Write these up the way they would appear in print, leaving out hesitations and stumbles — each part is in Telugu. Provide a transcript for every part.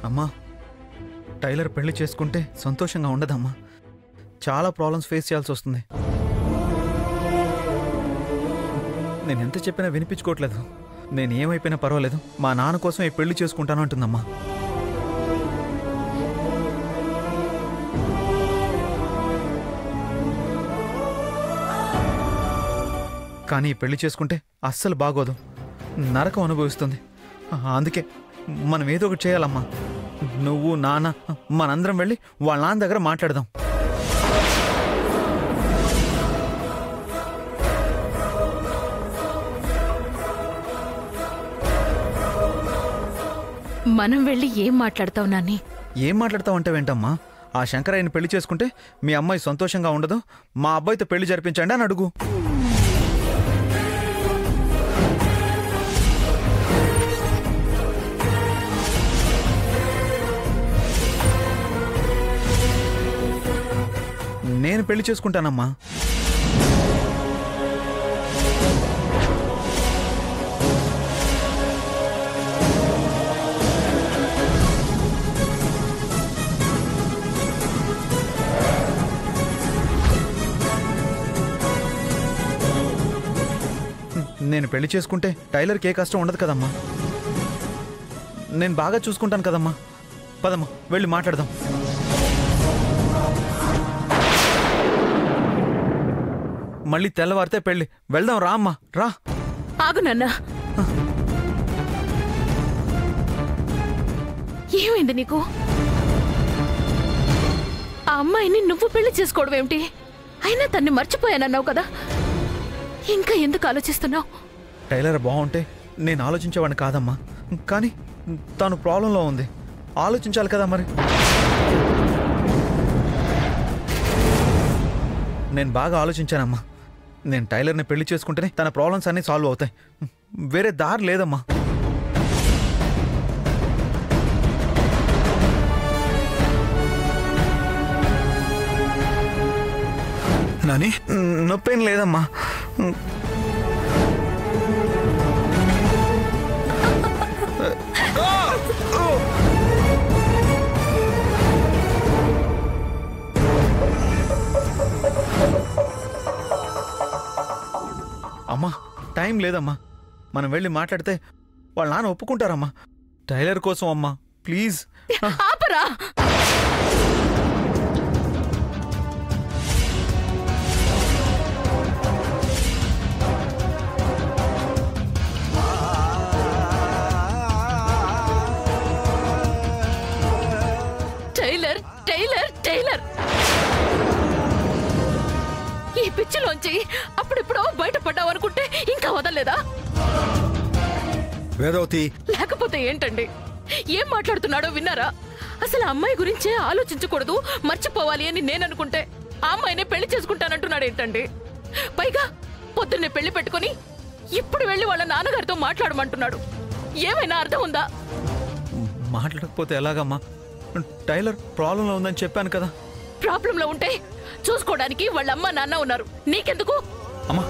అమ్మా, టైలర్ పెళ్లి చేసుకుంటే సంతోషంగా ఉండదమ్మా. చాలా ప్రాబ్లమ్స్ ఫేస్ చేయాల్సి వస్తుంది. నేను ఎంత చెప్పినా వినిపించుకోవట్లేదు. నేను ఏమైపోయినా పర్వాలేదు, మా నాన్న కోసం ఈ పెళ్లి చేసుకుంటాను అంటుందమ్మా. కానీ పెళ్లి చేసుకుంటే అస్సలు బాగోదు, నరకం అనుభవిస్తుంది. అందుకే మనం ఏదో ఒకటి చేయాలమ్మా. నువ్వు నాన్న మనందరం వెళ్ళి వాళ్ళ నాన్న దగ్గర మాట్లాడదాం. మనం వెళ్ళి ఏం మాట్లాడతావు నాని? ఏం మాట్లాడతావు అంటే ఏంటమ్మా? ఆ శంకరయ్యని పెళ్లి చేసుకుంటే మీ అమ్మాయి సంతోషంగా ఉండదు, మా అబ్బాయితో పెళ్లి జరిపించండి అని అడుగు. నేను పెళ్లి చేసుకుంటానమ్మా. నేను పెళ్లి చేసుకుంటే టైలర్కి ఏ కష్టం ఉండదు కదమ్మా. నేను బాగా చూసుకుంటాను కదమ్మా. పదమ్మా వెళ్ళి మాట్లాడదాం. మళ్ళీ తెల్లవారితే పెళ్లి. వెళ్దాం రా అమ్మా, రా. ఆగు నాన్న, ఏమైంది నీకు? ఆ అమ్మాయిని నువ్వు పెళ్లి చేసుకోవడం ఏమిటి? అయినా తన్ని మర్చిపోయానన్నావు కదా, ఇంకా ఎందుకు ఆలోచిస్తున్నావు? టైలర్ బాగుంటే నేను ఆలోచించేవాడిని కాదమ్మా. కానీ తను ప్రాబ్లంలో ఉంది, ఆలోచించాలి కదా మరి. నేను బాగా ఆలోచించానమ్మా. నేను టైలర్ని పెళ్లి చేసుకుంటేనే తన ప్రాబ్లమ్స్ అన్నీ సాల్వ్ అవుతాయి. వేరే దారి లేదమ్మా. నాని, నొప్పేం లేదమ్మా. అమ్మా, టైం లేదమ్మా. మనం వెళ్ళి మాట్లాడితే వాళ్ళ నాన్న ఒప్పుకుంటారమ్మా. టైలర్ కోసం అమ్మా, ప్లీజ్. ఆపరా! టైలర్ టైలర్ టైలర్ ఈ పిచ్చిలోంచి అప్పుడెప్పుడో బయటపడ్డావు అనుకుంటే ఇంకా వదలలేదా? వేదవతి, లేకపోతే ఏంటండి? ఏం మాట్లాడుతున్నాడో విన్నారా? అసలు అమ్మాయి గురించే ఆలోచించకూడదు, మర్చిపోవాలి అని నేననుకుంటే ఆ అమ్మాయినే పెళ్లి చేసుకుంటానంటున్నాడు ఏంటండి? పైగా పొద్దున్నే పెళ్లి పెట్టుకుని ఇప్పుడు వెళ్ళి వాళ్ళ నాన్నగారితో మాట్లాడమంటున్నాడు. ఏమైనా అర్థం ఉందా? మాట్లాడకపోతే ఎలాగమ్మా? టైలర్ ప్రాబ్లంలో ఉందని చెప్పాను కదా. ప్రాబ్లంలో ఉంటే చూసుకోవడానికి వాళ్ళ అమ్మ నాన్న ఉన్నారు, నీకెందుకు? అమ్మా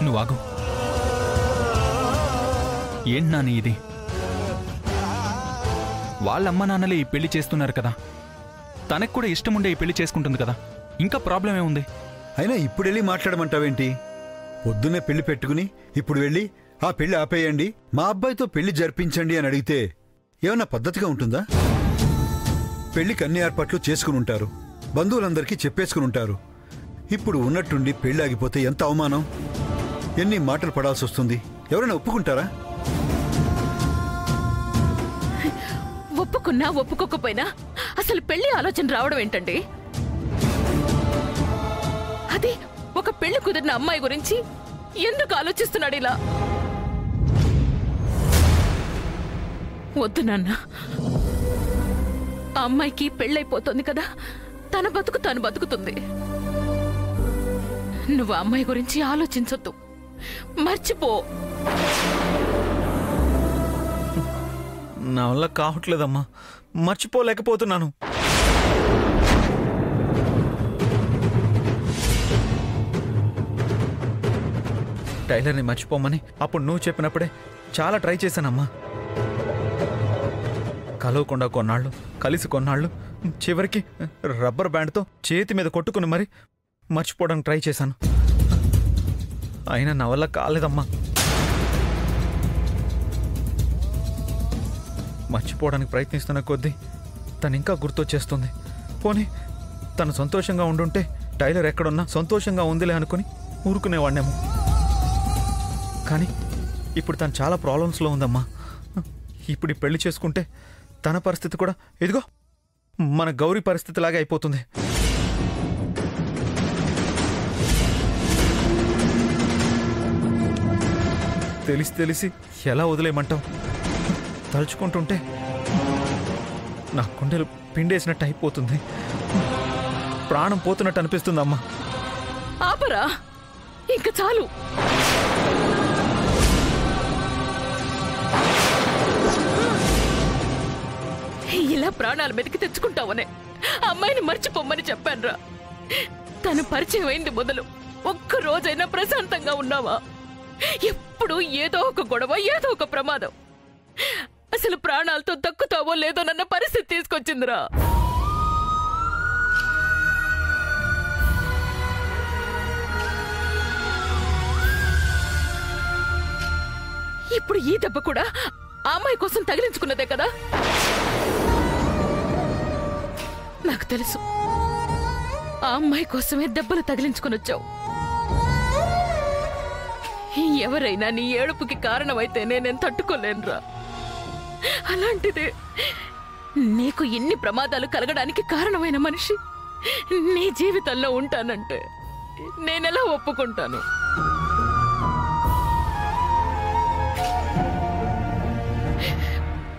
నువ్వు ఆగు. ఏంటి నాని ఇది? వాళ్ళ అమ్మ నాన్నలే ఈ పెళ్లి చేస్తున్నారు కదా, తనకు కూడా ఇష్టముండే ఈ పెళ్లి చేసుకుంటుంది కదా, ఇంకా ప్రాబ్లం ఏముంది? అయినా ఇప్పుడు వెళ్ళి మాట్లాడమంటావేంటి? పొద్దున్నే పెళ్లి పెట్టుకుని ఇప్పుడు వెళ్ళి ఆ పెళ్లి ఆపేయండి, మా అబ్బాయితో పెళ్లి జరిపించండి అని అడిగితే ఏమన్నా పద్ధతిగా ఉంటుందా? పెళ్లికి అన్ని ఏర్పాట్లు చేసుకుని ఉంటారు, బంధువులందరికీ చెప్పేసుకుని ఉంటారు. ఇప్పుడు ఉన్నట్టుండి పెళ్లి ఆగిపోతే ఎంత అవమానం, ఎన్ని మాటలు పడాల్సి వస్తుంది. ఎవరైనా ఒప్పుకుంటారా? ఒప్పుకున్నా ఒప్పుకోకపోయినా అసలు పెళ్లి ఆలోచన రావడం ఏంటండి? అది ఒక పెళ్లి కుదిరిన అమ్మాయి గురించి ఎందుకు ఆలోచిస్తున్నాడు ఇలా? వద్దు నాన్న, ఆ అమ్మాయికి పెళ్ళైపోతుంది కదా, తన బతుకు తను బతుకుతుంది. నువ్వు ఆ అమ్మాయి గురించి ఆలోచించొద్దు, మర్చిపో. నా వల్ల కావట్లేదమ్మా, మర్చిపోలేకపోతున్నాను. టైలర్ని మర్చిపోమని అప్పుడు నువ్వు చెప్పినప్పుడే చాలా ట్రై చేశానమ్మా. కలవకుండా కొన్నాళ్ళు, కలిసి కొన్నాళ్ళు, చివరికి రబ్బర్ బ్యాండ్తో చేతి మీద కొట్టుకుని మరి మర్చిపోవడానికి ట్రై చేశాను. అయినా నా వల్ల కాలేదమ్మా. మర్చిపోవడానికి ప్రయత్నిస్తున్న కొద్దీ తను ఇంకా గుర్తొచ్చేస్తుంది. పోనీ తను సంతోషంగా ఉండుంటే టైలర్ ఎక్కడున్నా సంతోషంగా ఉందిలే అనుకుని ఊరుకునేవాడినేమో. కానీ ఇప్పుడు తను చాలా ప్రాబ్లమ్స్లో ఉందమ్మా. ఇప్పుడు ఈ పెళ్లి చేసుకుంటే తన పరిస్థితి కూడా ఇదిగో మన గౌరీ పరిస్థితిలాగే అయిపోతుంది. తెలిసి ఎలా వదిలేయమంటావు? తలుచుకుంటుంటే నా గుండెలు పిండేసినట్టు అయిపోతుంది. ప్రాణం పోతున్నట్టు అనిపిస్తుందమ్మా. ఆపరా, ఇంక చాలు. ఇలా ప్రాణాల మీదకి తెచ్చుకుంటావనే అమ్మాయిని మర్చిపోమ్మని చెప్పానురా. తను పరిచయం అయింది మొదలు ఒక్క రోజైనా ప్రశాంతంగా ఉన్నావా? ఎప్పుడు ఏదో ఒక గొడవ, ఏదో ఒక ప్రమాదం. అసలు ప్రాణాలతో దక్కుతావో లేదో నన్న పరిస్థితి తీసుకొచ్చిందిరా. ఇప్పుడు ఈ దెబ్బ కూడా ఆ అమ్మాయి కోసం తగిలించుకున్నదే కదా. నాకు తెలుసు ఆ అమ్మాయి కోసమే దెబ్బలు తగిలించుకుని వచ్చావు. ఎవరైనా నీ ఏడుపుకి కారణమైతే నేను తట్టుకోలేనురా. అలాంటిదే నీకు ఇన్ని ప్రమాదాలు కలగడానికి కారణమైన మనిషి నీ జీవితంలో ఉంటానంటే నేనెలా ఒప్పుకుంటాను?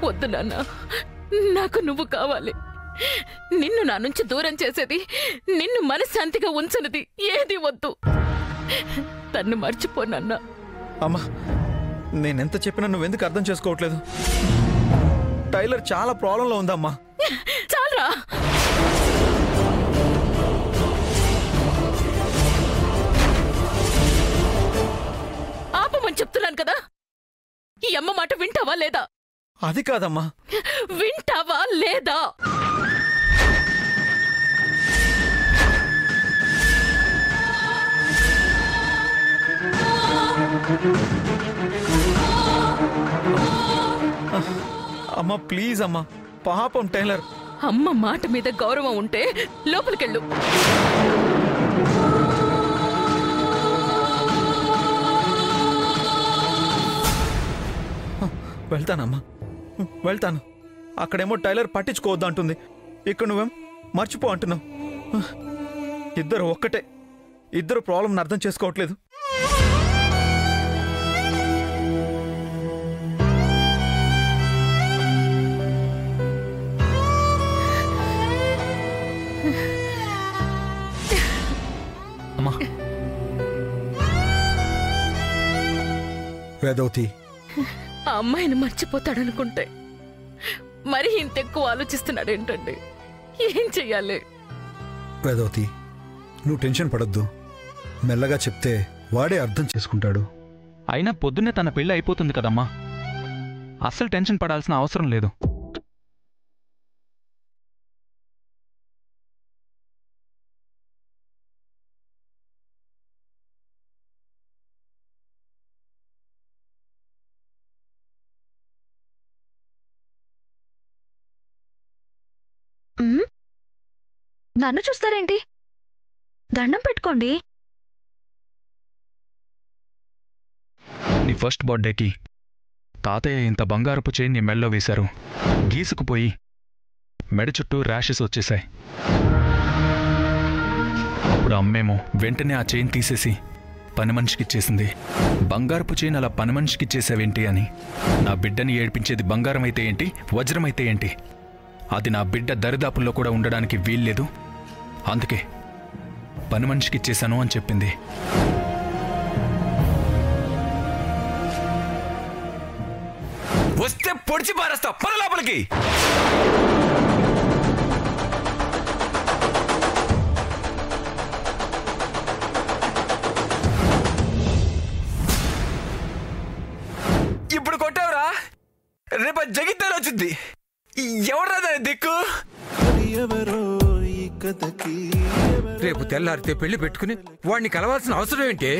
వద్దు నాన్న, నాకు నువ్వు కావాలి. నిన్ను నా నుంచి దూరం చేసేది, నిన్ను మనశ్శాంతిగా ఉంచనిది ఏది వద్దు. తన్ను మర్చిపోనన్నా. అమ్మా, నేనెంత చెప్పినా నువ్వెందుకు అర్థం చేసుకోవట్లేదు? టైలర్ చాలా ప్రాబ్లంలో ఉందమ్మా. చాలరా. ఆపమని చెప్తున్నాను కదా. ఈ అమ్మ మాట వింటావా లేదా? అది కాదమ్మా. వింటావా లేదా? అమ్మా ప్లీజ్ అమ్మా, పాపం టైలర్. అమ్మ మాట మీద గౌరవం ఉంటే లోపలికెళ్ళు. వెళ్తానమ్మా, వెళ్తాను. అక్కడేమో టైలర్ పట్టించుకోవద్దు అంటుంది, ఇక్కడ నువ్వేం మర్చిపో అంటున్నావు. ఇద్దరు ఒక్కటే, ఇద్దరు ప్రాబ్లంని అర్థం చేసుకోవట్లేదు. అమ్మా, వేదవతి, ఆ అమ్మాయిని మర్చిపోతాడనుకుంటే మరి ఇంతెక్కువ ఆలోచిస్తున్నాడేంటండి? ఏం చెయ్యాలి? వేదవతి, నువ్వు టెన్షన్ పడొద్దు. మెల్లగా చెప్తే వాడే అర్థం చేసుకుంటాడు. అయినా పొద్దున్నే తన పెళ్లి అయిపోతుంది కదమ్మా. అస్సలు టెన్షన్ పడాల్సిన అవసరం లేదు. నన్ను చూస్తారేంటి? దండం పెట్టుకోండి. నీ ఫస్ట్ బర్త్డేకి తాతయ్య ఇంత బంగారపు చైన్ నీ మెడలో వేశారు. గీసుకుపోయి మెడ చుట్టూ ర్యాషెస్ వచ్చేశాయి. అప్పుడు అమ్మేమో వెంటనే ఆ చైన్ తీసేసి పని మనిషికిచ్చేసింది. బంగారపు చైన్ అలా పని మనిషికిచ్చేసావేంటి అని. నా బిడ్డని ఏడ్పించేది బంగారం అయితే ఏంటి, వజ్రమైతే ఏంటి, అది నా బిడ్డ దరిదాపుల్లో కూడా ఉండడానికి వీల్లేదు. అందుకే పని మనిషికిచ్చేశాను అని చెప్పింది. వస్తే పొడిచి పారేస్తా, పద లోపలికి. ఇప్పుడు కొట్టావురా, రేపు జగిత్తాలు వచ్చింది. ఎవరా దిక్కు? రేపు తెల్లారితే పెళ్లి పెట్టుకుని వాడిని కలవాల్సిన అవసరం ఏంటి?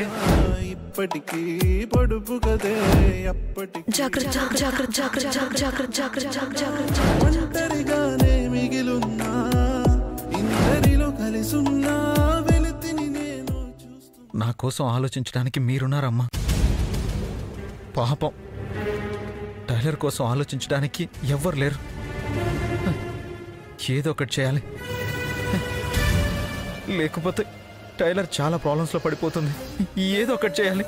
నా కోసం ఆలోచించడానికి మీరున్నారమ్మా. పాపం టైలర్ కోసం ఆలోచించడానికి ఎవ్వరు లేరు. ఏదో ఒకటి చేయాలి, లేకపోతే టైలర్ చాలా ప్రాబ్లమ్స్లో పడిపోతుంది. ఏదో ఒకటి చేయాలి.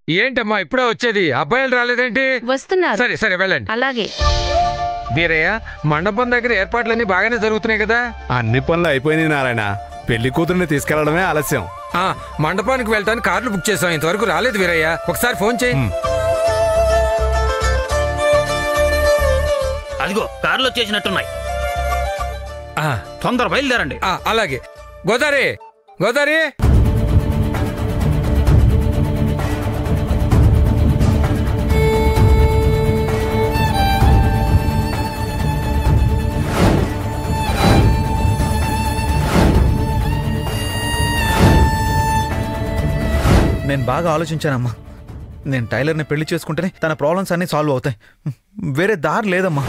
ఏంటమ్మా ఇప్పుడే వచ్చేది? అబ్బాయిలు రాలేదేంటి? వస్తున్నారు. సరే సరే వెళ్ళండి. అలాగే. వీరయ్య, మండపం దగ్గర ఏర్పాట్లన్నీ బాగానే జరుగుతున్నాయి కదా? అన్ని పనులు అయిపోయినాయి నారాయణ. పెళ్లి కూతుర్ని తీసుకెళ్లడమే ఆలస్యం. మండపానికి వెళ్ళటానికి కార్లు బుక్ చేసాం, ఇంతవరకు రాలేదు వీరయ్య. ఒకసారి ఫోన్ చేయి. అదిగో కార్లు వచ్చేసినట్టున్నాయి, తొందర బయలుదేరండి. అలాగే. గోదారి, గోదారి, నేను బాగా ఆలోచించానమ్మా. నేను టైలర్ని పెళ్లి చేసుకుంటేనే తన ప్రాబ్లమ్స్ అన్నీ సాల్వ్ అవుతాయి. వేరే దారి లేదమ్మా.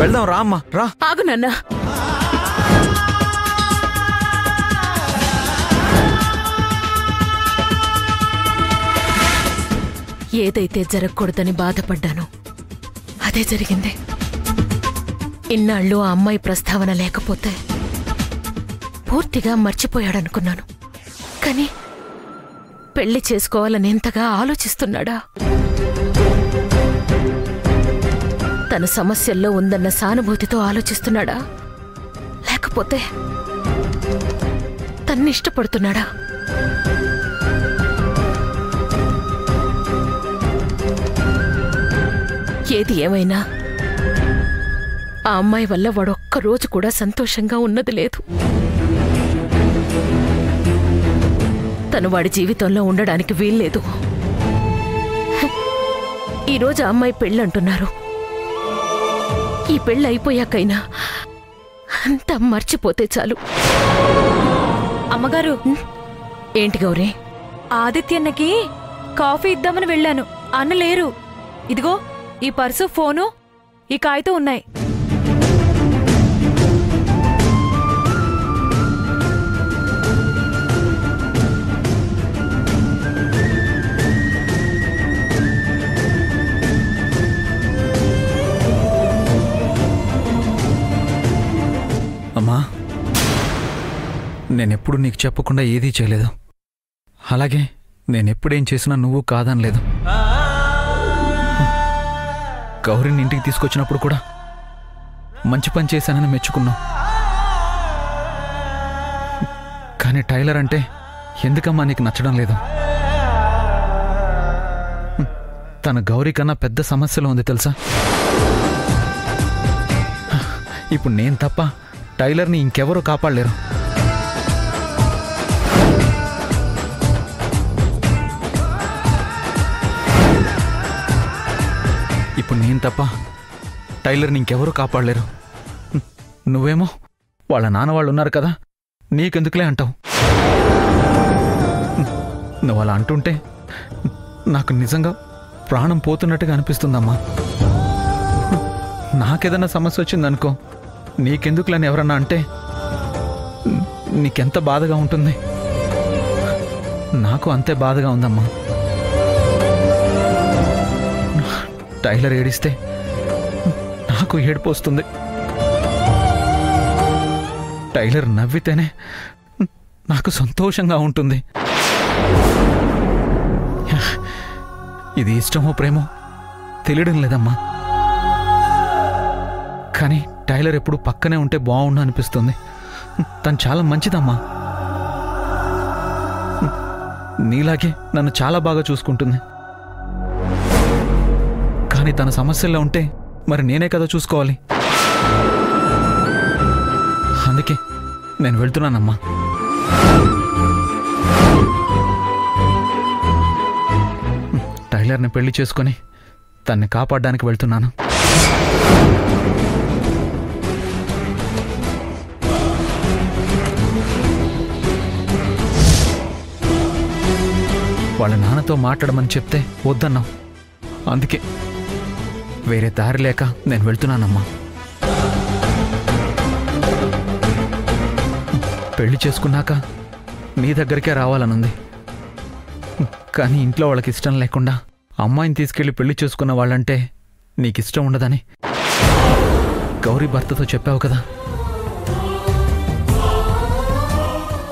వెళ్దాం రా అమ్మా, రా. ఆగు నాన్న. ఏదైతే జరగకూడదని బాధపడ్డానో అదే జరిగింది. ఇన్నాళ్ళు ఆ అమ్మాయి ప్రస్తావన లేకపోతే పూర్తిగా మర్చిపోయాడనుకున్నాను. కానీ పెళ్లి చేసుకోవాలని ఎంతగా ఆలోచిస్తున్నాడా? తన సమస్యల్లో ఉందన్న సానుభూతితో ఆలోచిస్తున్నాడా, లేకపోతే తన్ని ఇష్టపడుతున్నాడా? ఏది ఏమైనా ఆ అమ్మాయి వల్ల వాడొక్క రోజు కూడా సంతోషంగా ఉన్నది లేదు. తను వాడి జీవితంలో ఉండడానికి వీల్లేదు. ఈరోజు ఆ అమ్మాయి పెళ్ళంటున్నారు. ఈ పెళ్ళి అయిపోయాకైనా అంతా మర్చిపోతే చాలు. అమ్మగారు. ఏంటి గౌరీ? ఆదిత్యన్నకి కాఫీ ఇద్దామని వెళ్ళాను, అన్న లేరు. ఇదిగో ఈ పర్సు, ఫోను, ఈ కాగితం ఉన్నాయి. అమ్మా, నేనెప్పుడు నీకు చెప్పకుండా ఏదీ చేయలేదు. అలాగే నేనెప్పుడేం చేసినా నువ్వు కాదనలేదు. గౌరీని ఇంటికి తీసుకొచ్చినప్పుడు కూడా మంచి పని చేశానని మెచ్చుకున్నావు. కానీ టైలర్ అంటే ఎందుకమ్మా నీకు నచ్చడం లేదు? తన గౌరీ కన్నా పెద్ద సమస్యలో ఉంది తెలుసా? ఇప్పుడు నేను తప్ప టైలర్ని ఇంకెవరూ కాపాడలేరు. ఇప్పుడు నేను తప్ప టైలర్ని ఇంకెవరూ కాపాడలేరు. నువ్వేమో వాళ్ళ నాన్న వాళ్ళు ఉన్నారు కదా, నీకెందుకులే అంటావు. నువ్వు అలా అంటుంటే నాకు నిజంగా ప్రాణం పోతున్నట్టుగా అనిపిస్తుందమ్మా. నాకేదన్నా సమస్య వచ్చిందనుకో, నీకెందుకులని ఎవరన్నా అంటే నీకెంత బాధగా ఉంటుంది. నాకు అంతే బాధగా ఉందమ్మా. టైలర్ ఏడిస్తే నాకు ఏడుపు వస్తుంది. టైలర్ నవ్వితేనే నాకు సంతోషంగా ఉంటుంది. ఇది ఇష్టమో ప్రేమో తెలియడం లేదమ్మా. కానీ టైలర్ ఎప్పుడు పక్కనే ఉంటే బాగుండు అనిపిస్తుంది. తను చాలా మంచిదమ్మా. నీలాగే నన్ను చాలా బాగా చూసుకుంటుంది. కానీ తన సమస్యల్లో ఉంటే మరి నేనే కదా చూసుకోవాలి. అందుకే నేను వెళ్తున్నానమ్మా. టైలర్ని పెళ్లి చేసుకొని తన్ని కాపాడడానికి వెళ్తున్నాను. వాళ్ళ నాన్నతో మాట్లాడమని చెప్తే వద్దన్నావు. అందుకే వేరే దారి లేక నేను వెళ్తున్నానమ్మా. పెళ్లి చేసుకున్నాక నీ దగ్గరికే రావాలనుంది. కానీ ఇంట్లో వాళ్ళకి ఇష్టం లేకుండా అమ్మాయిని తీసుకెళ్లి పెళ్లి చేసుకున్న వాళ్ళంటే నీకిష్టం ఉండదని గౌరీ భర్తతో చెప్పావు కదా.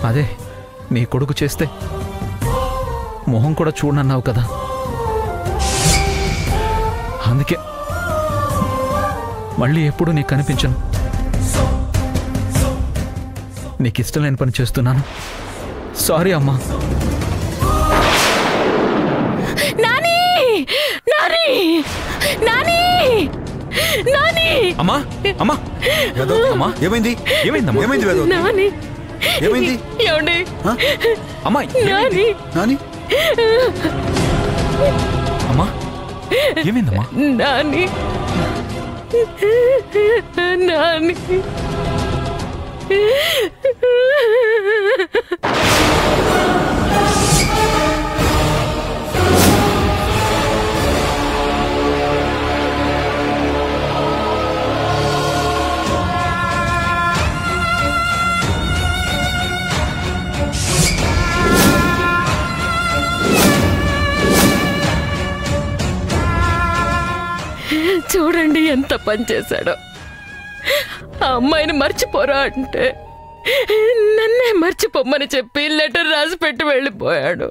అదే నీ కొడుకు చేస్తే మొహం కూడా చూడనన్నావు కదా. అందుకే మళ్ళీ ఎప్పుడూ నీకు కనిపించను. నీకిష్టం లేని పని చేస్తున్నాను. సారీ అమ్మా. అమ్మా అమ్మా అమ్మా ఏమైంది? ఏమైందమ్మా? ఏమైంది వేదవతి? ఏమైంది? అమ్మా నాని అమ్మా ఏమైందమ్మా? నాని నాని చూడండి ఎంత పని చేశాడో. ఆ అమ్మాయిని మర్చిపోరా అంటే నన్నే మర్చిపోమ్మని చెప్పి లెటర్ రాసి పెట్టి వెళ్ళిపోయాడు.